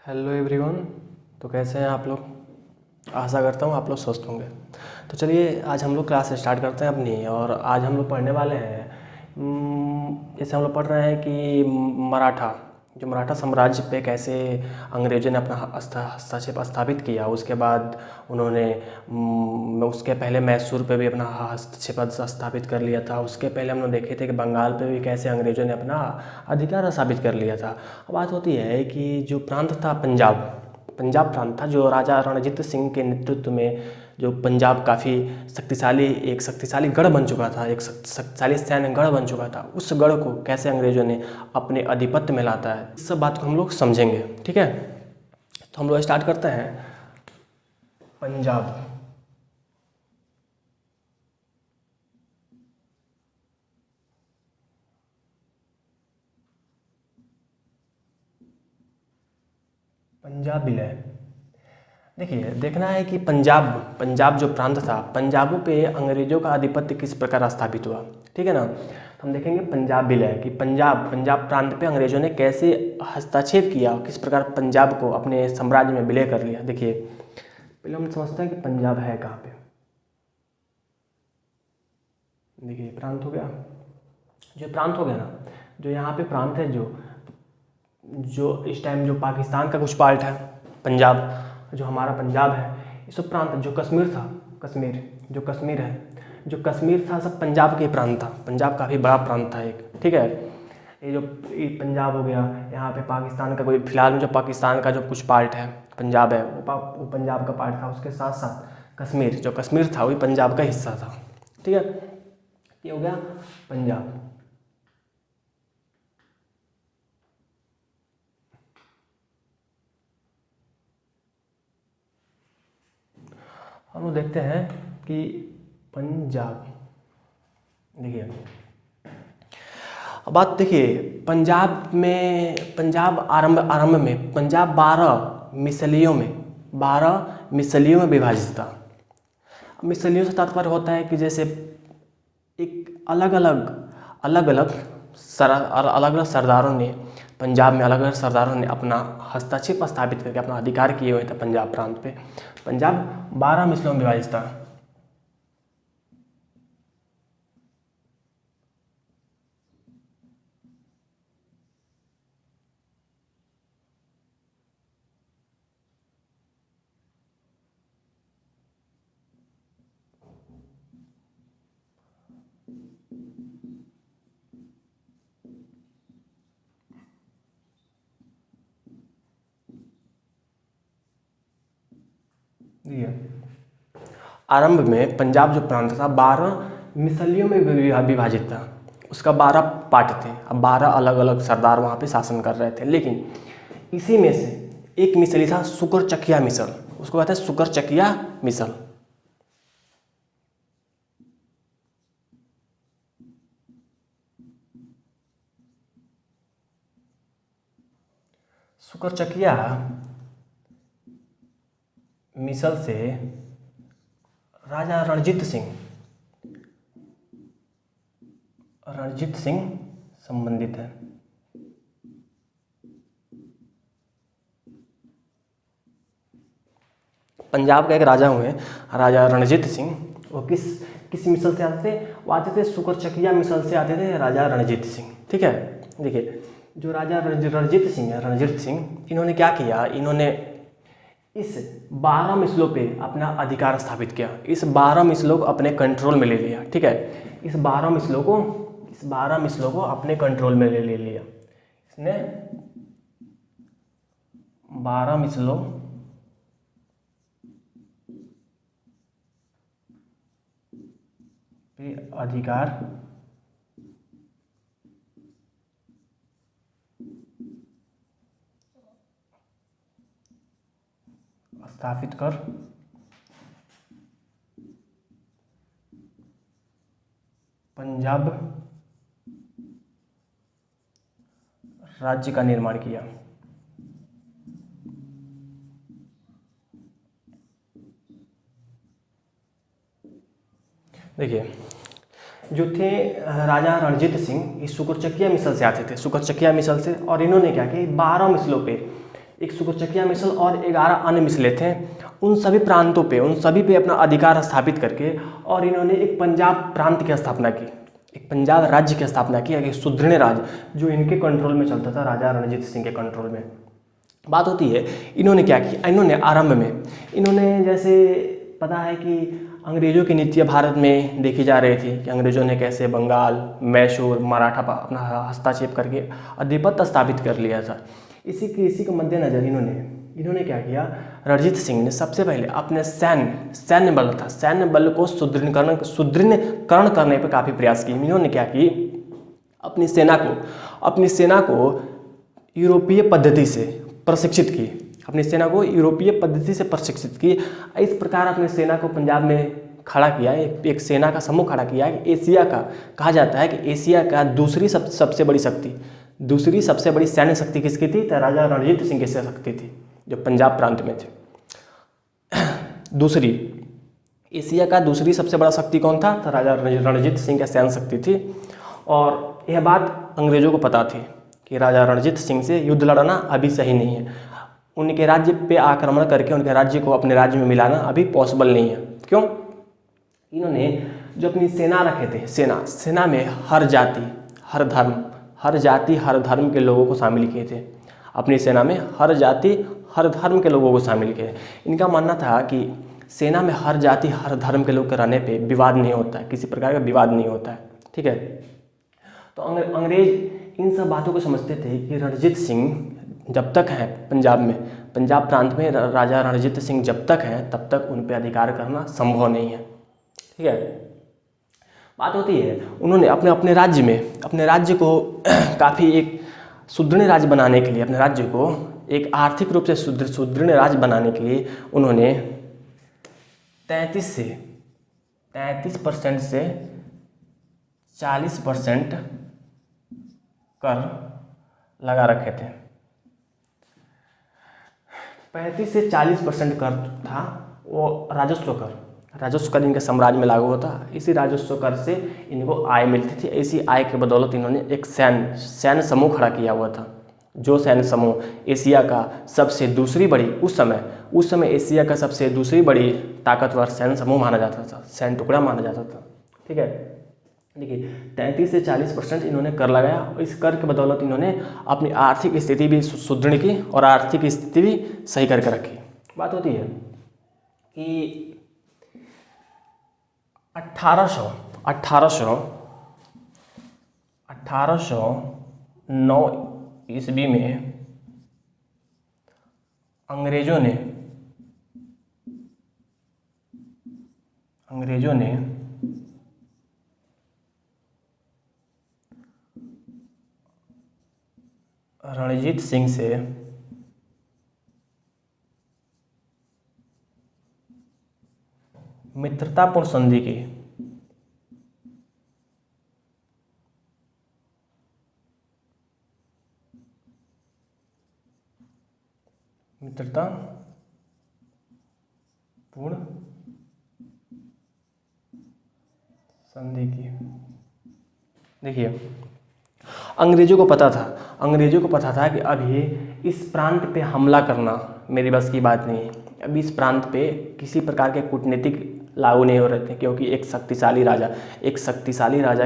Hello everyone. तो कैसे हैं आप लोग। आशा करता हूँ आप लोग स्वस्थ होंगे। तो चलिए आज हम लोग क्लास स्टार्ट करते हैं अपनी। और आज हम लोग पढ़ने वाले हैं जैसे हम लोग पढ़ रहे हैं कि मराठा साम्राज्य पे कैसे अंग्रेज़ों ने अपना हस्तक्षेप स्थापित किया। उसके बाद उन्होंने उसके पहले मैसूर पे भी अपना हस्तक्षेप स्थापित कर लिया था। उसके पहले हम लोग देखे थे कि बंगाल पे भी कैसे अंग्रेज़ों ने अपना अधिकार स्थापित कर लिया था। अब बात होती है कि जो प्रांत था पंजाब प्रांत था, जो राजा रणजीत सिंह के नेतृत्व में जो पंजाब काफ़ी एक शक्तिशाली गढ़ बन चुका था, एक शक्तिशाली सैन्य गढ़ बन चुका था। उस गढ़ को कैसे अंग्रेज़ों ने अपने आधिपत्य में लाता है, इस सब बात को हम लोग समझेंगे। ठीक है, तो हम लोग स्टार्ट करते हैं। पंजाब। पंजाब विलय। देखिए, देखना है कि पंजाब जो प्रांत था, पंजाबों पे अंग्रेज़ों का आधिपत्य किस प्रकार स्थापित हुआ। ठीक है ना। तो हम देखेंगे पंजाब विलय कि पंजाब प्रांत पे अंग्रेज़ों ने कैसे हस्तक्षेप किया, किस प्रकार पंजाब को अपने साम्राज्य में विलय कर लिया। देखिए, पहले हम समझते हैं कि पंजाब है कहाँ पे। देखिए, प्रांत हो गया, जो प्रांत हो गया ना, जो यहाँ पे प्रांत है, जो इस टाइम जो पाकिस्तान का कुछ पार्ट है, पंजाब जो हमारा पंजाब है, ये सब प्रांत, जो कश्मीर था, जो कश्मीर था, सब पंजाब के प्रांत था। पंजाब काफ़ी बड़ा प्रांत था एक। ठीक है, ये पंजाब हो गया। यहाँ पे पाकिस्तान का कोई फिलहाल में जो पाकिस्तान का जो कुछ पार्ट है, पंजाब है, वो पंजाब का पार्ट था। उसके साथ साथ कश्मीर था, वही पंजाब का हिस्सा था। ठीक है, ये हो गया पंजाब। हम लोग देखते हैं कि पंजाब, देखिए अब बात देखिए, पंजाब आरंभ में पंजाब 12 मिसलियों में विभाजित था। मिसलियों से तात्पर्य होता है कि जैसे एक अलग अलग सरदारों ने, पंजाब में अलग अलग सरदारों ने अपना हस्तक्षेप स्थापित करके अपना अधिकार किए हुए थे पंजाब प्रांत पे। पंजाब 12 मिसलों में विभाजित था। आरंभ में पंजाब जो प्रांत था 12 मिसलियों में विभाजित था। उसका 12 पार्ट थे। अब 12 अलग अलग सरदार वहाँ पे शासन कर रहे थे। लेकिन इसी में से एक मिसली था सुकरचकिया मिसल, उसको कहते हैं सुकरचकिया मिसल। सुकरचकिया मिसल से राजा रणजीत सिंह संबंधित है। पंजाब का एक राजा हुए राजा रणजीत सिंह। वो किस मिसल से आते थे? वो आते थे सुकरचकिया मिसल से आते थे राजा रणजीत सिंह। ठीक है, देखिए जो राजा रणजीत सिंह इन्होंने क्या किया, इन्होंने इस 12 मिसलों पे अपना अधिकार स्थापित किया। इस 12 मिसलों को अपने कंट्रोल में ले लिया। ठीक है, इस 12 मिसलों को अपने कंट्रोल में ले लिया। इसने 12 मिसलों पे अधिकार स्थापित कर पंजाब राज्य का निर्माण किया। देखिए, जो थे राजा रणजीत सिंह, इस सुकरचकिया मिसल से आते थे, और इन्होंने क्या किया, 12 मिसलों पे एक सुकुचकिया मिसल और 11 अन्य मिसलें थे। उन सभी प्रांतों पे, उन सभी पे अपना अधिकार स्थापित करके और इन्होंने एक पंजाब प्रांत की स्थापना की, एक पंजाब राज्य की स्थापना की, एक सुदृढ़ राज्य जो इनके कंट्रोल में चलता था, राजा रणजीत सिंह के कंट्रोल में। बात होती है इन्होंने क्या किया, इन्होंने आरंभ में इन्होंने जैसे पता है कि अंग्रेज़ों की नीतियाँ भारत में देखी जा रही थी कि अंग्रेज़ों ने कैसे बंगाल, मैसूर, मराठा पर अपना हस्तक्षेप करके आधिपत्य स्थापित कर लिया था। इसी के मद्देनज़र इन्होंने क्या किया, रणजीत सिंह ने सबसे पहले अपने सैन्य बल को सुदृढ़ीकरण करने पर काफ़ी प्रयास किए। इन्होंने क्या की, अपनी सेना को यूरोपीय पद्धति से प्रशिक्षित की, अपनी सेना को यूरोपीय पद्धति से प्रशिक्षित की। इस प्रकार अपनी सेना को पंजाब में खड़ा किया, एक सेना का समूह खड़ा किया कि एशिया का, कहा जाता है कि एशिया का दूसरी सबसे बड़ी सैन्य शक्ति किसकी थी, तो राजा रणजीत सिंह की शक्ति थी, जो पंजाब प्रांत में थे। एशिया का दूसरी सबसे बड़ा शक्ति कौन था, तो राजा रणजीत सिंह की सैन्य शक्ति थी। और यह बात अंग्रेज़ों को पता थी कि राजा रणजीत सिंह से युद्ध लड़ना अभी सही नहीं है, उनके राज्य पे आक्रमण करके उनके राज्य को अपने राज्य में मिलाना अभी पॉसिबल नहीं है। क्यों? इन्होंने जो अपनी सेना रखे थे, सेना में हर जाति हर धर्म के लोगों को शामिल किए थे। अपनी सेना में हर जाति हर धर्म के लोगों को शामिल किए। इनका मानना था कि सेना में हर जाति हर धर्म के लोग के रहने पे विवाद नहीं होता है, किसी प्रकार का विवाद नहीं होता है, ठीक है। तो अंग्रेज इन सब बातों को समझते थे कि रणजीत सिंह जब तक हैं पंजाब प्रांत में, राजा रणजीत सिंह जब तक हैं तब तक उन पर अधिकार करना संभव नहीं है, ठीक है। बात होती है उन्होंने अपने राज्य को काफ़ी एक सुदृढ़ राज्य बनाने के लिए, अपने राज्य को एक आर्थिक रूप से सुदृढ़ राज्य बनाने के लिए उन्होंने 33% से 40% कर लगा रखे थे। 35 से 40% कर था वो राजस्व कर इनके साम्राज्य में लागू होता। इसी राजस्व कर से इनको आय मिलती थी। इसी आय के बदौलत इन्होंने एक सैन्य समूह खड़ा किया हुआ था, जो सैन्य समूह एशिया का सबसे दूसरी बड़ी उस समय एशिया का सबसे दूसरी बड़ी ताकतवर सैन्य समूह माना जाता था, सैन्य टुकड़ा माना जाता था, ठीक है। देखिए 33 से 40% इन्होंने कर लगाया और इस कर के बदौलत इन्होंने अपनी आर्थिक स्थिति भी सुदृढ़ की और आर्थिक स्थिति भी सही करके रखी। बात होती है कि 1809 ईस्वी में अंग्रेजों ने रणजीत सिंह से मित्रतापूर्ण संधि की। मित्रतापूर्ण संधि की। देखिए अंग्रेजों को पता था कि अभी इस प्रांत पे हमला करना मेरी बस की बात नहीं है। अभी इस प्रांत पे किसी प्रकार के कूटनीतिक लागू नहीं हो रहे थे, क्योंकि एक शक्तिशाली राजा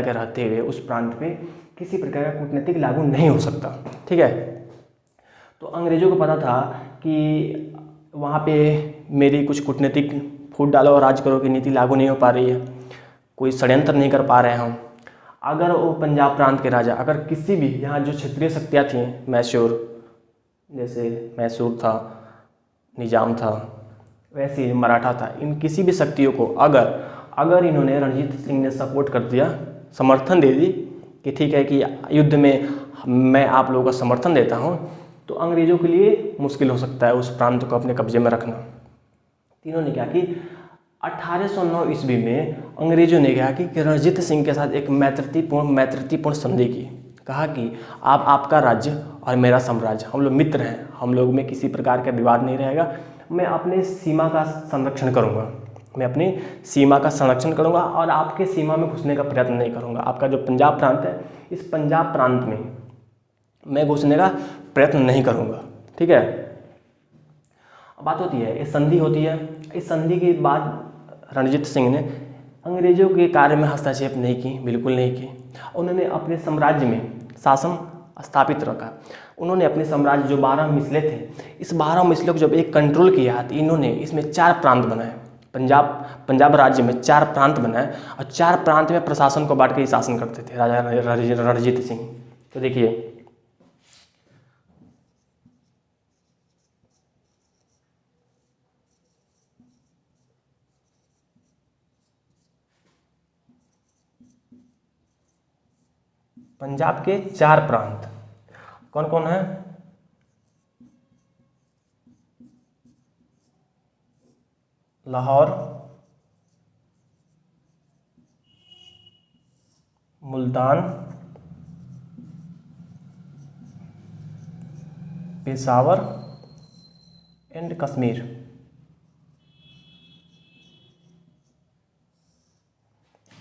के रहते हुए उस प्रांत पे किसी प्रकार का कूटनीतिक लागू नहीं हो सकता, ठीक है। तो अंग्रेजों को पता था कि वहाँ पे मेरी कुछ कूटनीतिक फूट डालो और राज करो की नीति लागू नहीं हो पा रही है, कोई षड्यंत्र नहीं कर पा रहे हैं हम। अगर वो पंजाब प्रांत के राजा, अगर किसी भी यहाँ जो क्षेत्रीय शक्तियाँ थीं, मैसूर था, निजाम था, वैसे ही मराठा था, इन किसी भी शक्तियों को अगर इन्होंने रणजीत सिंह ने सपोर्ट कर दिया, समर्थन दे दी कि ठीक है कि युद्ध में मैं आप लोगों का समर्थन देता हूँ, तो अंग्रेज़ों के लिए मुश्किल हो सकता है उस प्रांत को अपने कब्जे में रखना। इन्होंने क्या कि 1809 ईस्वी में अंग्रेजों ने कहा कि रणजीत सिंह के साथ एक मैत्रीपूर्ण संधि की। कहा कि आपका राज्य और मेरा साम्राज्य, हम लोग मित्र हैं, हम लोग में किसी प्रकार का विवाद नहीं रहेगा। मैं अपने सीमा का संरक्षण करूंगा और आपके सीमा में घुसने का प्रयत्न नहीं करूंगा। आपका जो पंजाब प्रांत है, इस पंजाब प्रांत में मैं घुसने का प्रयत्न नहीं करूंगा, ठीक है। बात होती है, ये संधि होती है। इस संधि के बाद रणजीत सिंह ने अंग्रेजों के कार्य में हस्तक्षेप नहीं की, बिल्कुल नहीं की। उन्होंने अपने साम्राज्य में शासन स्थापित रखा। उन्होंने अपने साम्राज्य जो 12 मिसले थे, इस 12 मिसलों को जब एक कंट्रोल किया तो इन्होंने इसमें 4 प्रांत बनाए। पंजाब राज्य में 4 प्रांत बनाए और 4 प्रांत में प्रशासन को बांट के शासन करते थे राजा रणजीत सिंह। तो देखिए, पंजाब के 4 प्रांत कौन कौन है? लाहौर, मुल्तान, पेशावर एंड कश्मीर।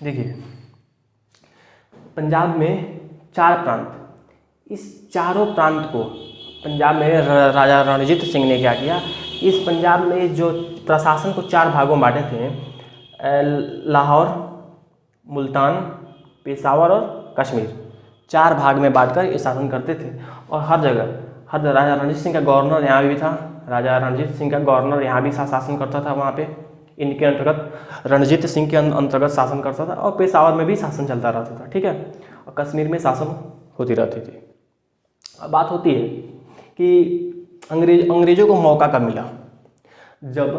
देखिए, पंजाब में 4 प्रांत, इस चारों प्रांत को पंजाब में राजा रणजीत सिंह ने क्या किया, इस पंजाब में जो प्रशासन को 4 भागों में बांटे थे, लाहौर, मुल्तान, पेशावर और कश्मीर, 4 भाग में बांटकर ये शासन करते थे। और हर जगह राजा रणजीत सिंह का गवर्नर यहाँ भी था, राजा रणजीत सिंह का गवर्नर यहाँ भी शासन करता था। वहाँ पे इनके अंतर्गत रणजीत सिंह के अंतर्गत शासन करता था और पेशावर में भी शासन चलता रहता था, ठीक है, और कश्मीर में शासन होती रहती थी। अब बात होती है कि अंग्रेजों को मौका कब मिला। जब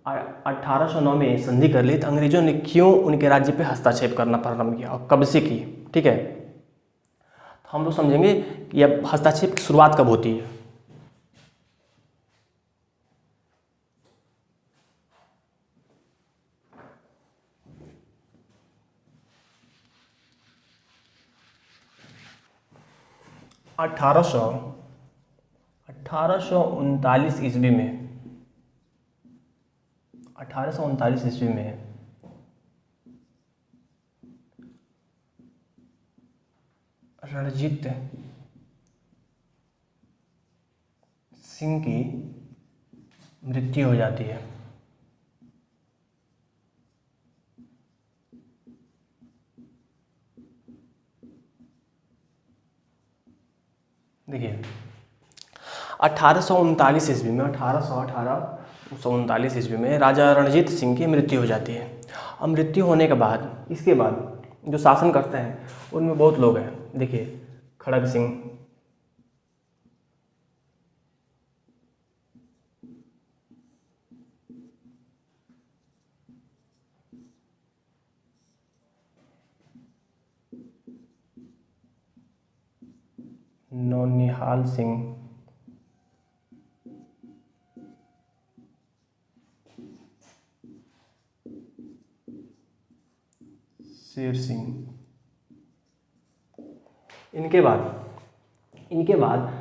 1809 में संधि कर ली तो अंग्रेजों ने क्यों उनके राज्य पे हस्तक्षेप करना प्रारंभ किया और कब से की, ठीक है। तो हम लोग समझेंगे कि यह हस्तक्षेप की शुरुआत कब होती है। अठारह सौ उनतालीस ईस्वी में 1839 ईस्वी में रणजीत सिंह की मृत्यु हो जाती है। देखिए, 1839 ईस्वी में 1839 ईस्वी में राजा रणजीत सिंह की मृत्यु हो जाती है। और मृत्यु होने के बाद इसके बाद जो शासन करते हैं उनमें बहुत लोग हैं। देखिए, खड़ग सिंह, नौनिहाल सिंह, शेर सिंह। इनके बाद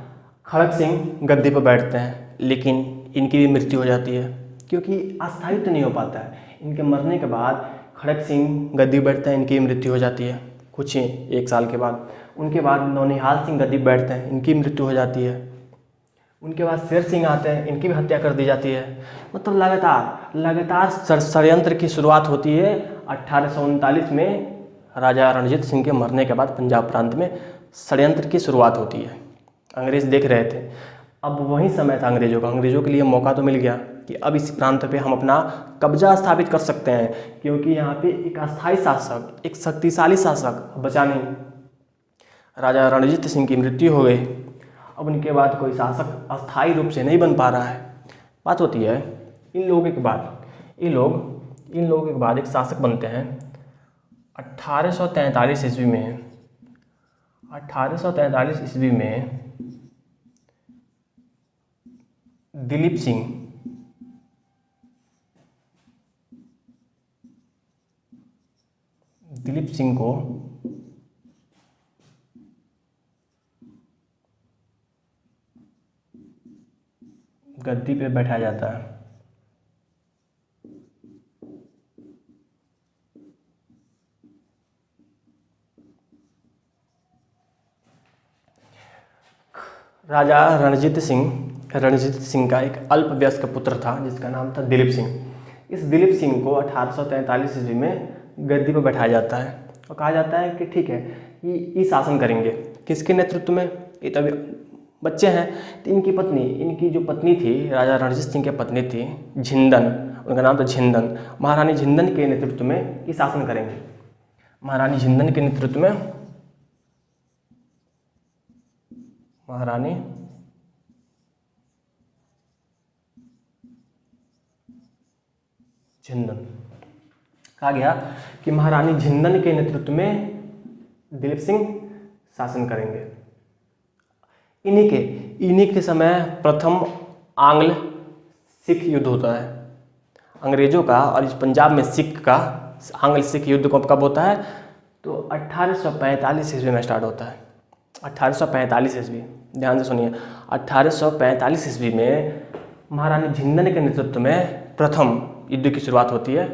खड़ग सिंह गद्दी पर बैठते हैं, लेकिन इनकी भी मृत्यु हो जाती है क्योंकि अस्थायित्व नहीं हो पाता है। इनके मरने के बाद खड़ग सिंह गद्दी पर बैठते हैं, इनकी मृत्यु हो जाती है कुछ ही 1 साल के बाद। उनके बाद नौनिहाल सिंह गद्दी पर बैठते हैं, इनकी मृत्यु हो जाती है। उनके बाद शेर सिंह आते हैं, इनकी भी हत्या कर दी जाती है। मतलब लगातार षड्यंत्र की शुरुआत होती है 1839 में। राजा रणजीत सिंह के मरने के बाद पंजाब प्रांत में षड्यंत्र की शुरुआत होती है। अंग्रेज देख रहे थे, अब वही समय था अंग्रेजों के लिए मौका तो मिल गया कि अब इस प्रांत पे हम अपना कब्जा स्थापित कर सकते हैं, क्योंकि यहाँ पे एक अस्थायी शासक, एक शक्तिशाली शासक बचा नहीं। राजा रणजीत सिंह की मृत्यु हो गई। अब उनके बाद कोई शासक अस्थायी रूप से नहीं बन पा रहा है। बात होती है इन लोगों के बाद एक शासक बनते हैं 1843 ईस्वी में। 1843 ईस्वी में दिलीप सिंह को गद्दी पे बैठाया जाता है। राजा रणजीत सिंह रणजीत सिंह का एक अल्पवयस्क पुत्र था जिसका नाम था दिलीप सिंह। इस दिलीप सिंह को 1843 ईस्वी में गद्दी पर बैठाया जाता है और कहा जाता है कि ठीक है ये शासन करेंगे। किसके नेतृत्व में? ये तो अभी बच्चे हैं। तो इनकी जो पत्नी थी, राजा रणजीत सिंह की पत्नी थी झिंदन, उनका नाम था झिंदन। महारानी झिंदन के नेतृत्व में ये शासन करेंगे। महारानी झिंदन के नेतृत्व में महारानी झिंदन कहा गया कि महारानी झिंदन के नेतृत्व में दिलीप सिंह शासन करेंगे। इन्हीं के समय प्रथम आंग्ल सिख युद्ध होता है। अंग्रेजों का और इस पंजाब में सिख का आंग्ल सिख युद्ध कब होता है? तो 1845 ईस्वी में स्टार्ट होता है। 1845 ईस्वी, ध्यान से सुनिए। 1845 ईस्वी में महारानी झिंदन के नेतृत्व में प्रथम युद्ध की शुरुआत होती है।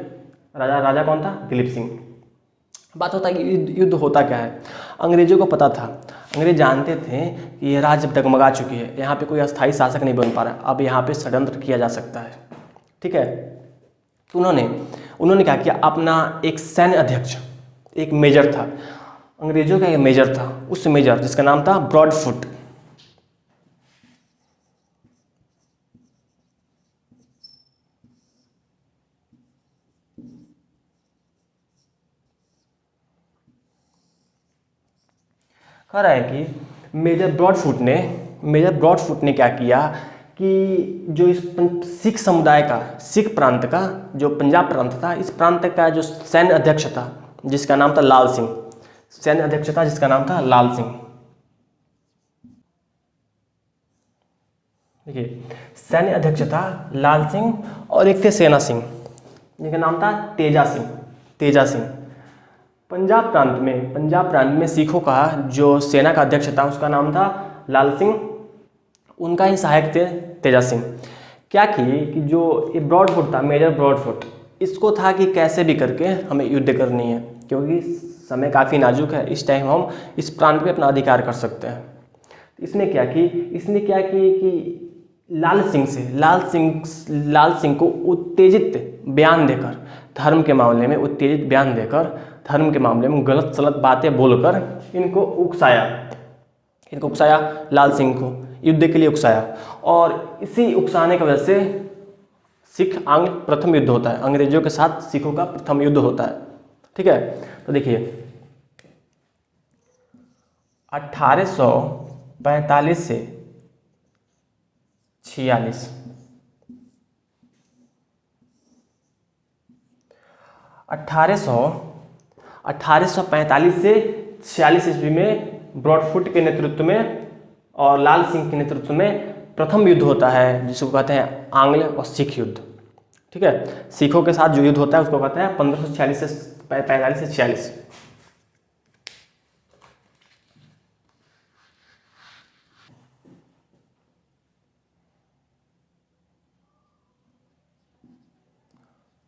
राजा कौन था? दिलीप सिंह। बात होता है कि युद्ध होता क्या है। अंग्रेजों को पता था, अंग्रेज जानते थे कि ये राज्य डगमगा चुकी है, यहाँ पे कोई अस्थायी शासक नहीं बन पा रहा, अब यहाँ पे षड्यंत्र किया जा सकता है। ठीक है, तो उन्होंने क्या किया, अपना एक सैन्य अध्यक्ष, एक मेजर था, अंग्रेजों का एक मेजर था, उस मेजर जिसका नाम था ब्रॉडफुट, कह रहा है कि मेजर ब्रॉडफुट ने क्या किया कि जो इस सिख समुदाय का, सिख प्रांत का जो पंजाब प्रांत था, इस प्रांत का जो सैन्य अध्यक्ष था जिसका नाम था लाल सिंह, देखिए सैन्य अध्यक्ष था लाल सिंह और एक थे सेना सिंह जिनका नाम था तेजा सिंह। पंजाब प्रांत में सिखों का जो सेना का अध्यक्ष था उसका नाम था लाल सिंह, उनका ही सहायक थे तेजा सिंह। क्या किए कि जो ये ब्रॉडफुट था, मेजर ब्रॉडफुट, इसको था कि कैसे भी करके हमें युद्ध करनी है क्योंकि समय काफ़ी नाजुक है, इस टाइम हम इस प्रांत पे अपना अधिकार कर सकते हैं। इसने क्या की कि लाल सिंह को उत्तेजित बयान देकर, धर्म के मामले में उत्तेजित बयान देकर, धर्म के मामले में गलत सलत बातें बोलकर इनको उकसाया, लाल सिंह को युद्ध के लिए उकसाया। और इसी उकसाने की वजह से सिख आंग्ल प्रथम युद्ध होता है, अंग्रेजों के साथ सिखों का प्रथम युद्ध होता है। ठीक है, तो देखिए 1845 से 46, 1845 से 46 ईस्वी में ब्रॉडफुट के नेतृत्व में और लाल सिंह के नेतृत्व में प्रथम युद्ध होता है जिसको कहते हैं आंग्ल और सिख युद्ध। ठीक है, सिखों के साथ जो युद्ध होता है उसको कहते हैं 1546 से 45 से 46।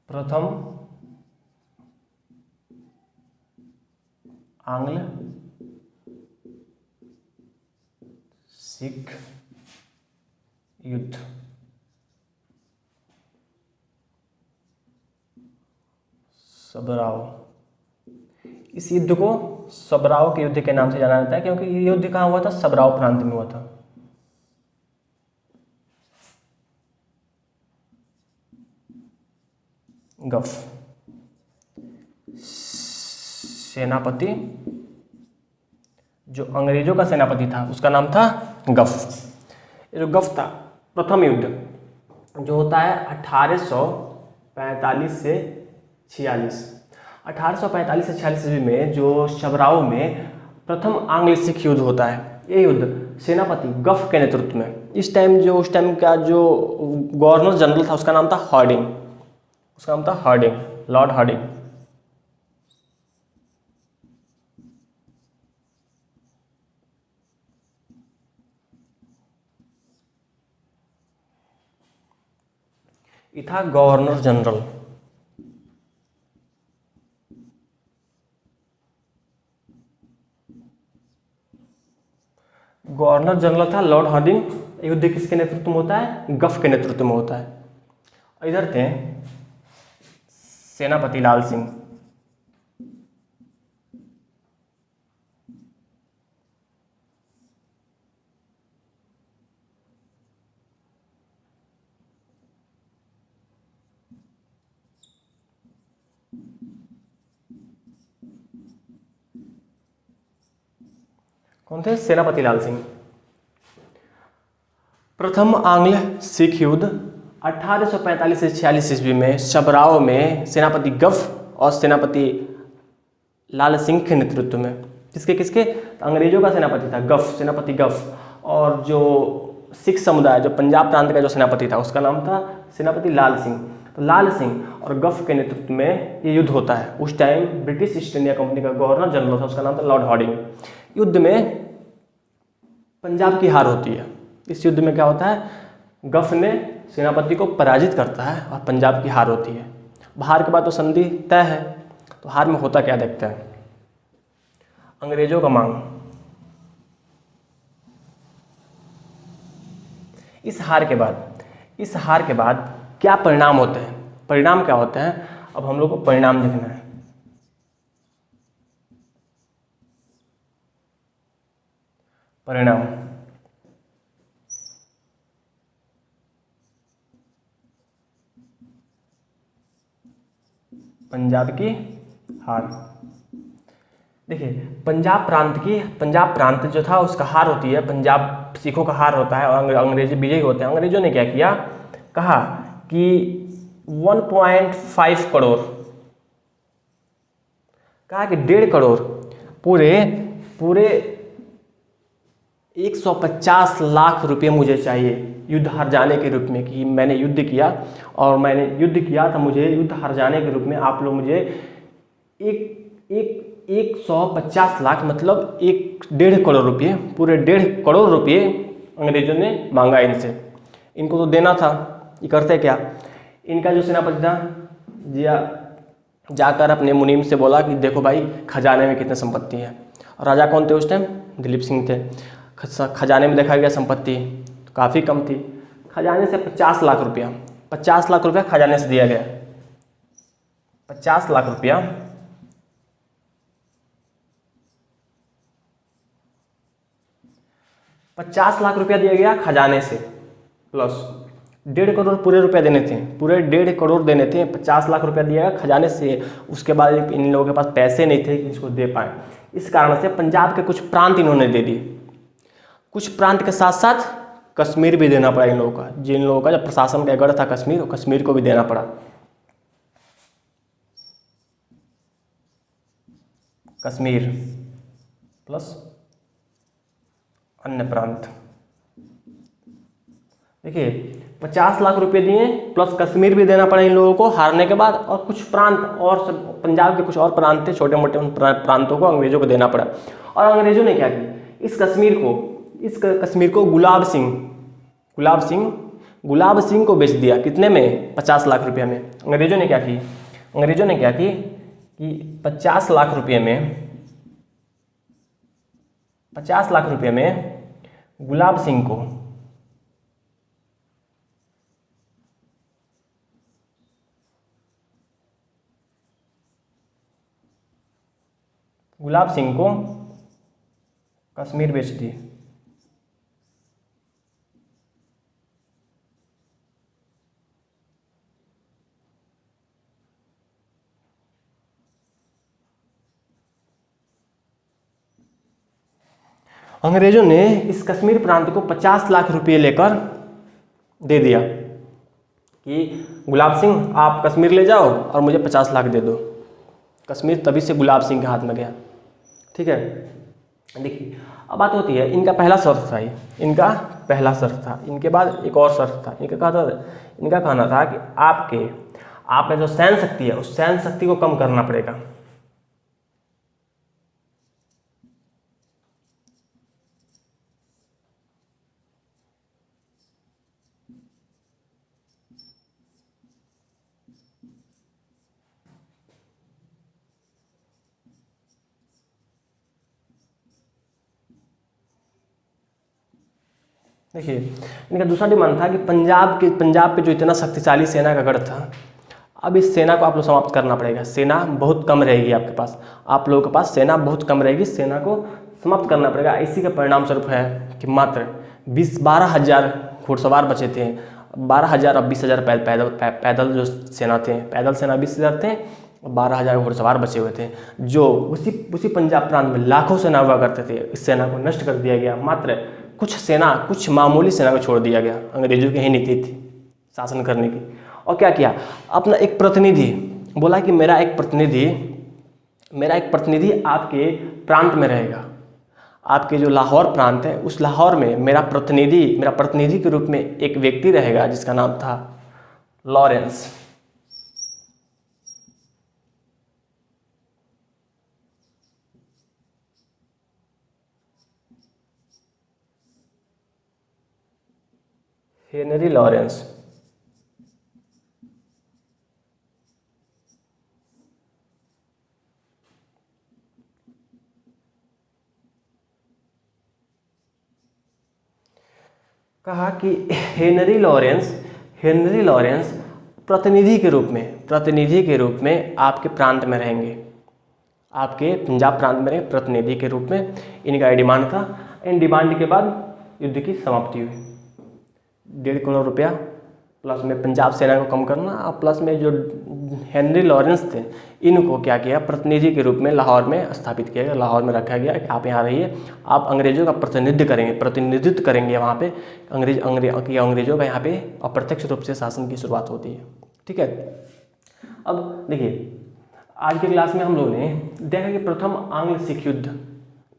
प्रथम आंग्ल सिख युद्ध। सबराव, इस युद्ध को सबराव के युद्ध के नाम से जाना जाता है क्योंकि ये युद्ध कहाँ हुआ था? सबराव प्रांत में हुआ था। गफ, सेनापति, जो अंग्रेजों का सेनापति था उसका नाम था गफ। ये जो गफ था, प्रथम युद्ध जो होता है 1845 से 46, 1845 से 46 ईस्वी में जो सबराव में प्रथम आंग्ल सिख युद्ध होता है। ये युद्ध सेनापति गफ के नेतृत्व में, उस टाइम का जो गवर्नर जनरल था उसका नाम था हार्डिंग, लॉर्ड हार्डिंग। ये था गवर्नर जनरल। गवर्नर जनरल था लॉर्ड हार्डिंग युद्ध किसके नेतृत्व में होता है? गफ के नेतृत्व में होता है। और इधर थे सेनापति लाल सिंह। कौन थे? सेनापति लाल सिंह। प्रथम आंग्ल सिख युद्ध 1845 से 46 ईस्वी में सबराव में सेनापति गफ और सेनापति लाल सिंह के नेतृत्व में। किसके किसके? तो अंग्रेजों का सेनापति था गफ, सेनापति गफ, और जो सिख समुदाय, जो पंजाब प्रांत का जो सेनापति था उसका नाम था सेनापति लाल सिंह। तो लाल सिंह और गफ के नेतृत्व में ये युद्ध होता है। उस time British east India company का गवर्नर जनरल था, उसका नाम था लॉर्ड हार्डिंग। युद्ध में पंजाब की हार होती है। इस युद्ध में क्या होता है? गफ ने सेनापति को पराजित करता है और पंजाब की हार होती है। हार के बाद तो संधि तय है। तो हार में होता क्या देखते हैं। अंग्रेजों का मांग। इस हार के बाद क्या परिणाम होते हैं? परिणाम क्या होते हैं? अब हम लोग को परिणाम देखना है। परिणाम। पंजाब की हार। देखिए, पंजाब प्रांत जो था उसका हार होती है, पंजाब सिखों का हार होता है और अंग्रेजी विजयी होते हैं। अंग्रेजों ने क्या किया? कहा कि 1.5 करोड़, कहा कि 1.5 करोड़ पूरे 150 लाख रुपए मुझे चाहिए युद्ध हार जाने के रूप में, कि मैंने युद्ध किया और मैंने युद्ध किया तो मुझे युद्ध हार जाने के रूप में आप लोग मुझे 150 लाख मतलब 1.5 करोड़ रुपये, पूरे 1.5 करोड़ रुपये अंग्रेजों ने मांगा इनसे। इनको तो देना था। ये करते क्या? इनका जो सेनापति था जाकर अपने मुनीम से बोला कि देखो भाई, खजाने में कितनी संपत्ति है। और राजा कौन थे उस टाइम? दिलीप सिंह थे। खजाने में देखा गया संपत्ति तो काफ़ी कम थी। खजाने से 50 लाख रुपया, 50 लाख रुपया खजाने से दिया गया। 50 लाख रुपया 50 लाख रुपया दिया गया खजाने से, प्लस 1.5 करोड़ पूरे रुपया देने थे, पूरे 1.5 करोड़ देने थे। 50 लाख रुपया दिया गया खजाने से। उसके बाद इन लोगों के पास पैसे नहीं थे कि इसको दे पाए। इस कारण से पंजाब के कुछ प्रांत इन्होंने दे दिए। कुछ प्रांत के साथ साथ कश्मीर भी देना पड़ा इन लोगों का। जिन लोगों का जब प्रशासन का गढ़ था कश्मीर, कश्मीर को भी देना पड़ा। कश्मीर प्लस अन्य प्रांत। देखिए, 50 लाख रुपए दिए प्लस कश्मीर भी देना पड़ा इन लोगों को हारने के बाद, और कुछ प्रांत और सब पंजाब के कुछ और प्रांत थे छोटे मोटे, उन प्रांतों को अंग्रेजों को देना पड़ा। और अंग्रेजों ने क्या किया? इस कश्मीर को गुलाब सिंह को बेच दिया। कितने में? 50 लाख रुपये में। अंग्रेजों ने क्या की कि 50 लाख रुपये में गुलाब सिंह को कश्मीर बेच दी। अंग्रेजों ने इस कश्मीर प्रांत को 50 लाख रुपये लेकर दे दिया कि गुलाब सिंह आप कश्मीर ले जाओ और मुझे 50 लाख दे दो। कश्मीर तभी से गुलाब सिंह के हाथ में गया। ठीक है, देखिए अब बात होती है, इनका पहला शर्त था। इनके बाद एक और शर्त था। इनका कहना था कि आपका जो सैन्य शक्ति है उस सैन्य शक्ति को कम करना पड़ेगा। देखिए इनका दूसरा डिमांड था कि पंजाब पे जो इतना शक्तिशाली सेना का गढ़ था, अब इस सेना को आप लोग समाप्त करना पड़ेगा। सेना बहुत कम रहेगी आपके पास, आप लोगों के पास सेना बहुत कम रहेगी, सेना को समाप्त करना पड़ेगा। इसी का परिणाम स्वरूप है कि मात्र 12,000 घुड़सवार बचे थे, 12,000 और 20,000 पैदल जो सेना थे, पैदल सेना 20,000 थे, 12,000 घुड़सवार बचे हुए थे, जो उसी पंजाब प्रांत में लाखों सेना हुआ करते थे। इस सेना को नष्ट कर दिया गया, मात्र कुछ मामूली सेना को छोड़ दिया गया। अंग्रेजों की ही नीति थी शासन करने की। और क्या किया, अपना एक प्रतिनिधि बोला कि मेरा एक प्रतिनिधि आपके प्रांत में रहेगा, आपके जो लाहौर प्रांत है उस लाहौर में मेरा प्रतिनिधि के रूप में एक व्यक्ति रहेगा जिसका नाम था लॉरेंस। Henry Lawrence. कहा कि हेनरी लॉरेंस प्रतिनिधि के रूप में आपके प्रांत में रहेंगे, आपके पंजाब प्रांत में रहेंगे प्रतिनिधि के रूप में। इनका डिमांड था। इन डिमांड के बाद युद्ध की समाप्ति हुई। 1.5 करोड़ रुपया प्लस में पंजाब सेना को कम करना, और प्लस में जो हेनरी लॉरेंस थे इनको क्या किया, प्रतिनिधि के रूप में लाहौर में स्थापित किया गया, लाहौर में रखा गया कि आप यहाँ रहिए, आप अंग्रेजों का प्रतिनिधित्व करेंगे वहाँ पे। अंग्रेजों का यहाँ पे अप्रत्यक्ष रूप से शासन की शुरुआत होती है। ठीक है, अब देखिए आज की क्लास में हम लोगों ने देखा कि प्रथम आंग्ल सिख युद्ध,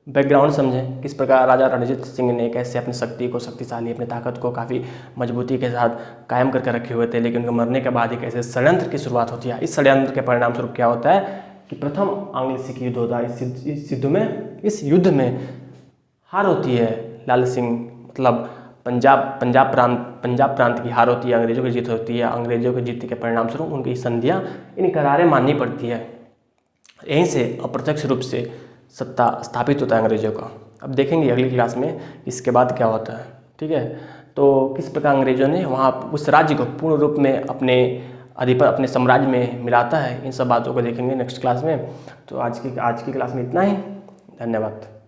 बैकग्राउंड समझें, किस प्रकार राजा रणजीत सिंह ने कैसे अपनी शक्ति को शक्तिशाली, अपनी ताकत को काफ़ी मजबूती के साथ कायम करके रखे हुए थे, लेकिन उनके मरने के बाद ही कैसे षड्यंत्र की शुरुआत होती है। इस षड्यंत्र के परिणाम स्वरूप क्या होता है कि प्रथम आंग्ल सिख युद्ध होता है। इस युद्ध में हार होती है लाल सिंह, मतलब पंजाब प्रांत की हार होती है, अंग्रेजों की जीत होती है। अंग्रेजों की जीत के परिणाम स्वरूप उनकी संधियाँ इन करारें माननी पड़ती है। यहीं से अप्रत्यक्ष रूप से सत्ता स्थापित होता है अंग्रेजों का। अब देखेंगे अगली क्लास में इसके बाद क्या होता है। ठीक है, तो किस प्रकार अंग्रेजों ने वहाँ उस राज्य को पूर्ण रूप में अपने साम्राज्य में मिलाता है, इन सब बातों को देखेंगे नेक्स्ट क्लास में। तो आज की क्लास में इतना ही। धन्यवाद।